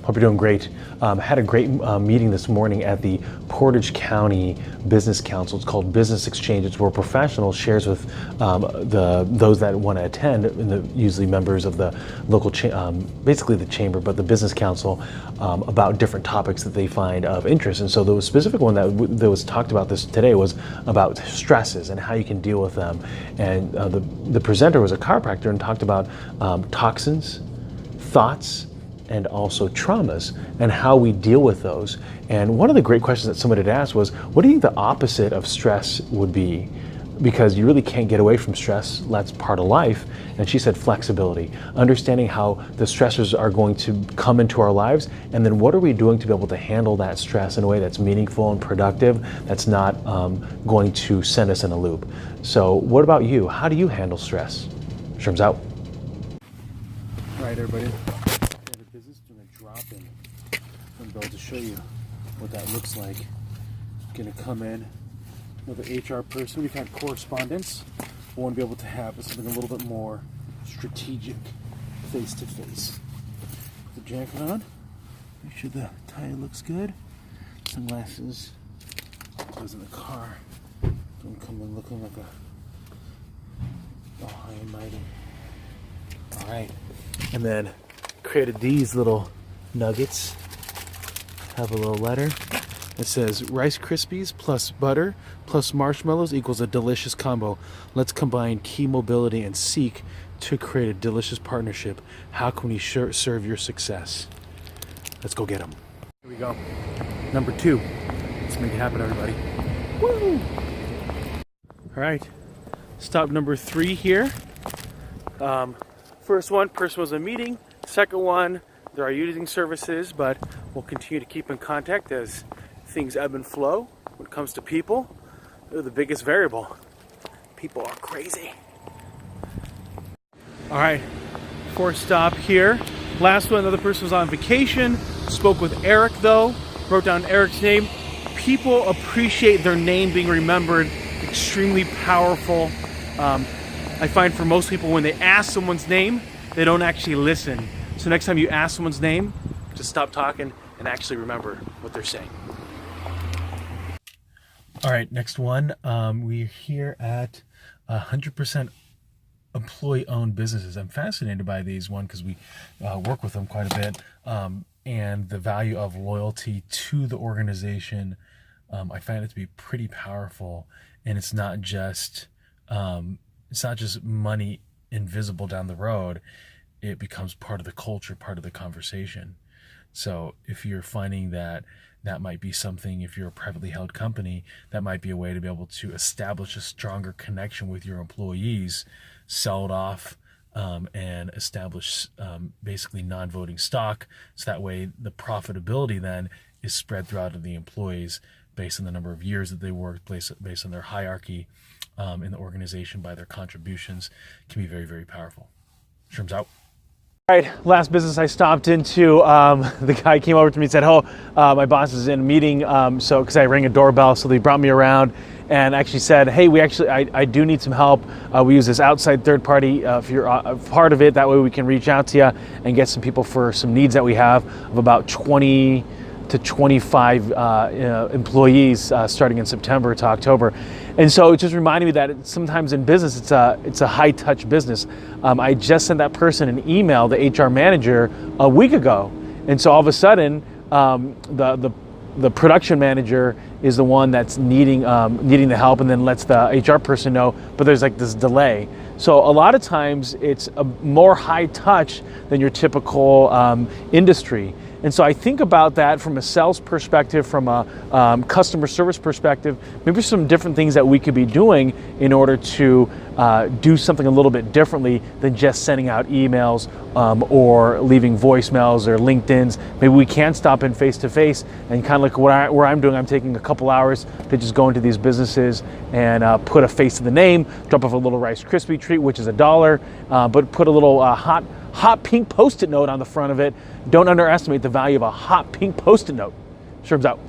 Hope you're doing great. Had a great meeting this morning at the Portage County Business Council. It's called Business Exchange. It's where professionals shares with those that want to attend, and usually members of the local, basically the chamber, but the business council, about different topics that they find of interest. And so the specific one that was talked about this today was about stresses and how you can deal with them. And the presenter was a chiropractor and talked about toxins, thoughts, and also traumas and how we deal with those. And one of the great questions that somebody had asked was, what do you think the opposite of stress would be? Because you really can't get away from stress, that's part of life. And she said flexibility, understanding how the stressors are going to come into our lives, and then what are we doing to be able to handle that stress in a way that's meaningful and productive, that's not going to send us in a loop. So what about you? How do you handle stress? Sherm's out. All right, everybody. I'm about to show you what that looks like. Gonna come in, another HR person. We've had correspondence. We want to be able to have something a little bit more strategic, face to face. The jacket on. Make sure the tie looks good. Sunglasses. Goes in the car. Don't come in looking like a high and mighty. All right, and then created these little nuggets. Have a little letter. It says Rice Krispies plus butter plus marshmallows equals a delicious combo. Let's combine key mobility and seek to create a delicious partnership. How can we serve your success? Let's go get them. Here we go. Number 2. Let's make it happen, everybody. Woo! All right. Stop number 3 here. First one, person was a meeting. Second one, there are using services, but we'll continue to keep in contact as things ebb and flow. When it comes to people, they're the biggest variable. People are crazy. All right, 4th stop here. Last one, another person was on vacation. Spoke with Eric though, wrote down Eric's name. People appreciate their name being remembered, extremely powerful. I find for most people when they ask someone's name, they don't actually listen. So next time you ask someone's name, just stop talking and actually remember what they're saying. All right, next one. We're here at 100% employee-owned businesses. I'm fascinated by these one because we work with them quite a bit, and the value of loyalty to the organization. I find it to be pretty powerful, and it's not just money invisible down the road. It becomes part of the culture, part of the conversation. So if you're finding that might be something, if you're a privately held company, that might be a way to be able to establish a stronger connection with your employees, sell it off, and establish basically non-voting stock. So that way the profitability then is spread throughout to the employees based on the number of years that they worked, based on their hierarchy in the organization, by their contributions. Can be very, very powerful. Sherm's out. All right, last business I stopped into, the guy came over to me and said, my boss is in a meeting, so because I rang a doorbell, so they brought me around and actually said, hey, I do need some help. We use this outside third party. If you're a part of it, that way we can reach out to you and get some people for some needs that we have of about 20 to 25 employees starting in September to October. And so it just reminded me that sometimes in business, it's a high touch business. I just sent that person an email, the HR manager, a week ago. And so all of a sudden, the production manager is the one that's needing the help, and then lets the HR person know, but there's like this delay. So a lot of times it's a more high touch than your typical industry. And so I think about that from a sales perspective, from a customer service perspective, maybe some different things that we could be doing in order to do something a little bit differently than just sending out emails or leaving voicemails or LinkedIn's. Maybe we can stop in face to face, and kind of like where I'm doing, I'm taking a couple hours to just go into these businesses and put a face to the name, drop off a little Rice Krispie treat, which is $1, but put a little hot pink Post-it note on the front of it. Don't underestimate the value of a hot pink Post-it note. Sherm's out.